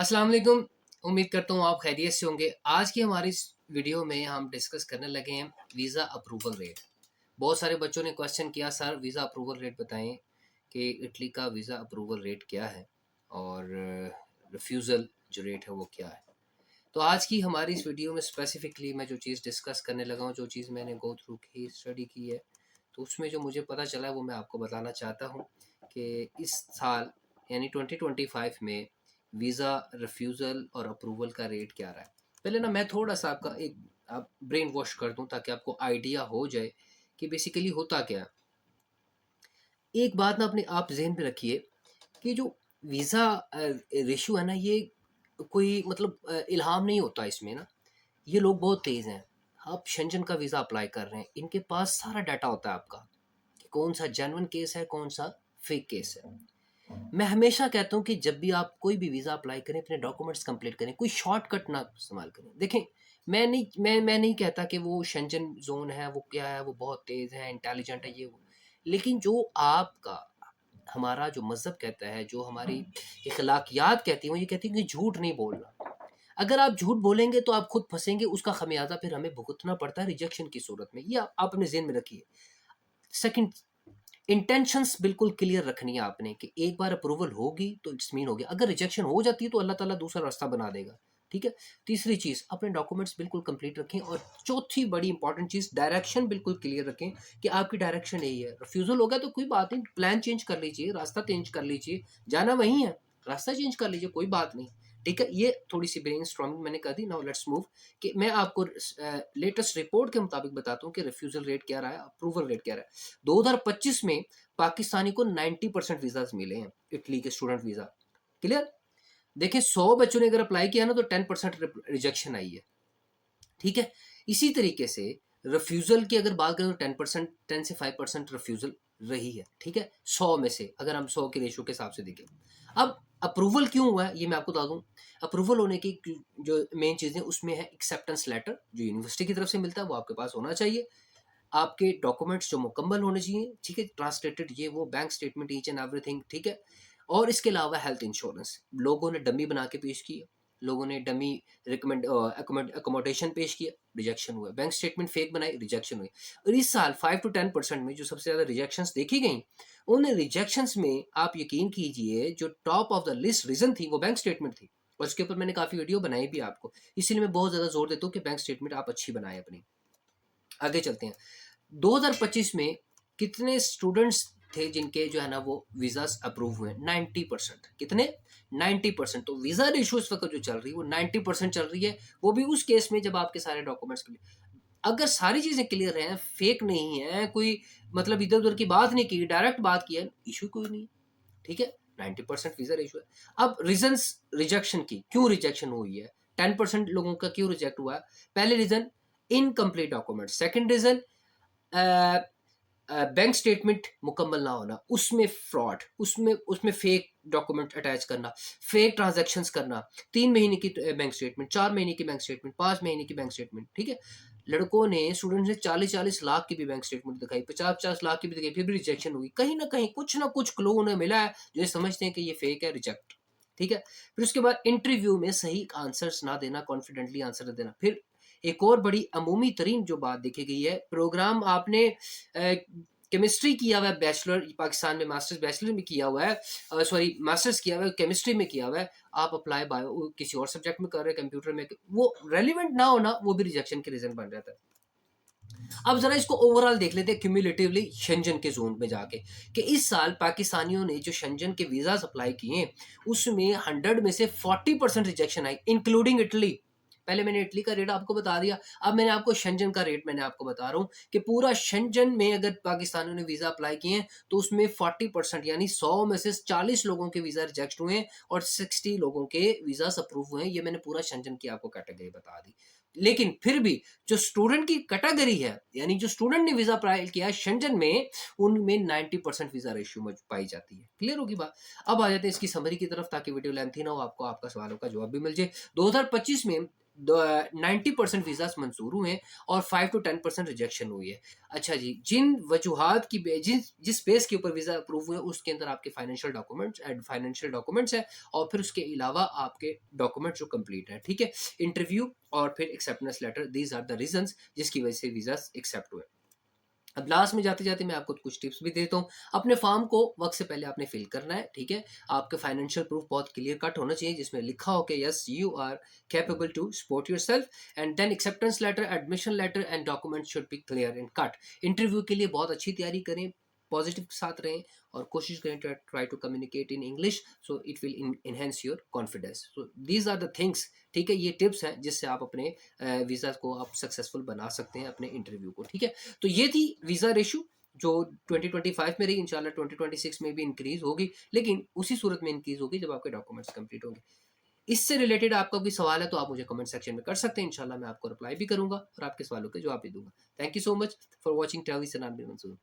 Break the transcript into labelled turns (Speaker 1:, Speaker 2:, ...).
Speaker 1: अस्सलाम वालेकुम। उम्मीद करता हूँ आप खैरियत से होंगे। आज की हमारी इस वीडियो में हम डिस्कस करने लगे हैं वीज़ा अप्रूवल रेट। बहुत सारे बच्चों ने क्वेश्चन किया, सर वीज़ा अप्रूवल रेट बताएं कि इटली का वीज़ा अप्रूवल रेट क्या है और रिफ्यूज़ल जो रेट है वो क्या है। तो आज की हमारी इस वीडियो में स्पेसिफिकली मैं जो चीज़ डिस्कस करने लगा हूँ, जो चीज़ मैंने गो थ्रू की स्टडी की है, तो उसमें जो मुझे पता चला है वो मैं आपको बताना चाहता हूँ कि इस साल यानी 2025 में वीज़ा रिफ्यूज़ल और अप्रूवल का रेट क्या रहा है। पहले ना मैं थोड़ा सा आपका एक आप ब्रेन वॉश कर दूं ताकि आपको आइडिया हो जाए कि बेसिकली होता क्या है। एक बात ना अपने आप जहन में रखिए कि जो वीज़ा रेशो है ना, ये कोई मतलब इल्हाम नहीं होता इसमें ना। ये लोग बहुत तेज़ हैं। आप शेंजन का वीज़ा अप्लाई कर रहे हैं, इनके पास सारा डाटा होता है आपका कि कौन सा जेन्युइन केस है, कौन सा फेक केस है। मैं हमेशा कहता हूँ कि जब भी आप कोई भी वीज़ा अप्लाई करें, अपने डॉक्यूमेंट्स कंप्लीट करें, कोई शॉर्टकट ना इस्तेमाल करें। देखें, मैं नहीं कहता कि वो शेंजन ज़ोन है, वो क्या है, वो बहुत तेज़ है, इंटेलिजेंट है, ये वो। लेकिन जो आपका हमारा जो मज़हब कहता है, जो हमारी अखलाकियात कहती हैं, वो ये कहती हैं कि झूठ नहीं बोलना। अगर आप झूठ बोलेंगे तो आप खुद फँसेंगे, उसका ख़मियाज़ा फिर हमें भुगतना पड़ता है रिजेक्शन की सूरत में। ये आप अपने ज़हन में रखिए। सेकंड, इंटेंशंस बिल्कुल क्लियर रखनी है आपने कि एक बार अप्रूवल होगी तो इट्स मीन हो गया। अगर रिजेक्शन हो जाती है तो अल्लाह ताला दूसरा रास्ता बना देगा। ठीक है। तीसरी चीज़, अपने डॉक्यूमेंट्स बिल्कुल कंप्लीट रखें। और चौथी बड़ी इंपॉर्टेंट चीज़, डायरेक्शन बिल्कुल क्लियर रखें कि आपकी डायरेक्शन यही है। रिफ्यूज़ल हो गया तो कोई बात नहीं, प्लान चेंज कर लीजिए, रास्ता चेंज कर लीजिए, जाना वहीं है, रास्ता चेंज कर लीजिए, कोई बात नहीं। ठीक है। ये थोड़ी सी ब्रेन स्टॉर्मिंग मैंने कर दी। नाउ लेट्स मूव कि मैं आपको लेटेस्ट रिपोर्ट के मुताबिक बताता हूँ कि रिफ्यूज़ल रेट क्या रहा है, अप्रूवल रेट क्या रहा है। 2025 में पाकिस्तानी को 90% वीज़ाज़ मिले हैं, इटली के स्टूडेंट वीज़ा। क्लियर? देखिए, 100 बच्चों ने अगर अप्लाई किया ना तो 10% रिजेक्शन आई है। ठीक है। इसी तरीके से रिफ्यूज़ल की अगर बात करें तो 10%, 10 से 5% रिफ्यूज़ल रही है। ठीक है। 100 में से अगर हम 100 के रेशियो के हिसाब से देखें। अब अप्रूवल क्यों हुआ है ये मैं आपको बता दूं। अप्रूवल होने की जो मेन चीज़ें उसमें है एक्सेप्टेंस लेटर, जो यूनिवर्सिटी की तरफ से मिलता है, वो आपके पास होना चाहिए। आपके डॉक्यूमेंट्स जो मुकम्मल होने चाहिए, ठीक है, ट्रांसलेटेड, ये वो, bank statement, each and everything. ठीक है। और इसके अलावा हेल्थ इंश्योरेंस। लोगों ने डमी बना के पेश किया, लोगों ने डमी रिकमेंड अकोमोडेशन पेश किया, रिजेक्शन हुआ। बैंक स्टेटमेंट फेक बनाई, रिजेक्शन हुई। और इस साल 5 to 10% में जो सबसे ज़्यादा रिजेक्शंस देखी गई, उन रिजेक्शंस में आप यकीन कीजिए जो top of the list reason थी वो बैंक स्टेटमेंट थी। और इसके ऊपर मैंने काफ़ी वीडियो बनाई भी आपको, इसीलिए मैं बहुत ज़्यादा जोर देता हूँ कि बैंक स्टेटमेंट आप अच्छी बनाएं अपनी। आगे चलते हैं। 2025 में कितने स्टूडेंट्स थे जिनके जो है ना वो वीज़ास अप्रूव हुए? 90%। कितने? 90%। तो वीज़ा रेशो इस वक्त जो चल रही है वो 90% चल रही है। वो भी उस केस में जब आपके सारे डॉक्यूमेंट्स क्लियर, अगर सारी चीज़ें क्लियर हैं, फेक नहीं है, कोई मतलब इधर उधर की बात नहीं की, डायरेक्ट बात की है, इशू कोई नहीं है। ठीक है। 90% वीज़ा रेशो है। अब रीजंस रिजेक्शन की, क्यों रिजेक्शन हुई है, 10% लोगों का क्यों रिजेक्ट हुआ है? पहले reason, incomplete document. Second reason, bank statement मुकम्मल ना होना, उसमें फ्रॉड, उसमें उसमें फेक डॉक्यूमेंट अटैच करना, फेक ट्रांजैक्शंस करना। 3 महीने की बैंक स्टेटमेंट, 4 महीने की बैंक स्टेटमेंट, 5 महीने की बैंक स्टेटमेंट। ठीक है। लड़कों ने, स्टूडेंट्स ने 40-40 लाख की भी बैंक स्टेटमेंट दिखाई, 50-50 लाख की भी दिखाई, फिर भी रिजेक्शन हुई। कहीं ना कहीं कुछ ना कुछ क्लू उन्हें मिला है जो ये समझते हैं कि ये फेक है, रिजेक्ट। ठीक है। फिर उसके बाद इंटरव्यू में सही आंसर्स ना देना, कॉन्फिडेंटली आंसर ना देना। फिर एक और बड़ी अमूमी तरीन जो बात देखी गई है, प्रोग्राम आपने केमिस्ट्री किया हुआ है, बैचलर पाकिस्तान में, मास्टर्स बैचलर में किया हुआ है, सॉरी मास्टर्स किया हुआ है, केमिस्ट्री में किया हुआ है, आप अप्लाई बायो किसी और सब्जेक्ट में कर रहे हैं, कंप्यूटर में, वो रेलिवेंट ना होना वो भी रिजेक्शन के रीजन बन जाता है। अब जरा इसको ओवरऑल देख लेते हैं क्यूमुलेटिवली शेंजन के जोन में जाके, कि इस साल पाकिस्तानियों ने जो शेंजन के वीजा अप्लाई किए उसमें 100 में से 40% रिजेक्शन आई, इंक्लूडिंग इटली। पहले मैंने इटली का रेट आपको बता दिया, अब मैंने आपको शेंजन का रेट मैंने आपको बता रहा हूँ कि पूरा शेंजन में अगर पाकिस्तानियों ने वीजा अप्लाई किए हैं तो उसमें 40% यानी 100 में से 40 लोगों के वीजा रिजेक्ट हुए हैं और 60 लोगों के वीजा अप्रूव हुए हैं। ये मैंने पूरा शेंजन की आपको कैटेगरी बता दी। लेकिन फिर भी जो स्टूडेंट की कैटेगरी है, यानी जो स्टूडेंट ने वीजा अप्लाई किया है शेंजन में, उनमें 90% वीजा रेशियो में पाई जाती है। क्लियर होगी बात। अब आ जाते हैं इसकी समरी की तरफ ताकि वीडियो लेंथी ना हो, आपको आपका सवालों का जवाब भी मिल जाए। 2025 में 90% वीज़ाज़ मंज़ूर हुए हैं और 5 टू 10% रिजेक्शन हुई है। अच्छा जी, जिन वजूहात की जिस बेस के ऊपर वीज़ा अप्रूव हुए उसके अंदर आपके फाइनेंशियल डॉक्यूमेंट्स हैं और फिर उसके अलावा आपके डॉक्यूमेंट्स जो कंप्लीट हैं, ठीक है? इंटरव्यू और फिर acceptance letter, these are the reasons जिसकी वजह से वीज़ाज़ एक्सेप्ट हुए। अब लास्ट में जाते-जाते मैं आपको कुछ टिप्स भी देता हूँ। अपने फॉर्म को वक़्त से पहले आपने फिल करना है, ठीक है? आपके फाइनेंशियल प्रूफ बहुत क्लियर कट होना चाहिए जिसमें लिखा हो कि yes you are capable to support yourself and then acceptance letter, admission letter and documents should be clear and cut. Interview के लिए बहुत अच्छी तैयारी करें, पॉजिटिव के साथ रहें और कोशिश करें to try to communicate in English so it will enhance your confidence. So these are the things, ठीक है? ये टिप्स हैं जिससे आप अपने वीज़ा को आप सक्सेसफुल बना सकते हैं अपने इंटरव्यू को, ठीक है? तो ये थी वीज़ा रेशो जो 2025 में रही, इंशाल्लाह 2026 में भी इंक्रीज होगी, लेकिन उसी सूरत में इंक्रीज होगी जब आपके डॉक्यूमेंट्स कंप्लीट होंगे। इससे रिलेटेड आपका कोई सवाल है तो आप मुझे कमेंट सेक्शन में कर सकते हैं, इंशाल्लाह मैं आपको रिप्लाई भी करूंगा और आपके सवालों के जवाब भी दूंगा। Thank you so much for watching travel Sanam bin Mansoor.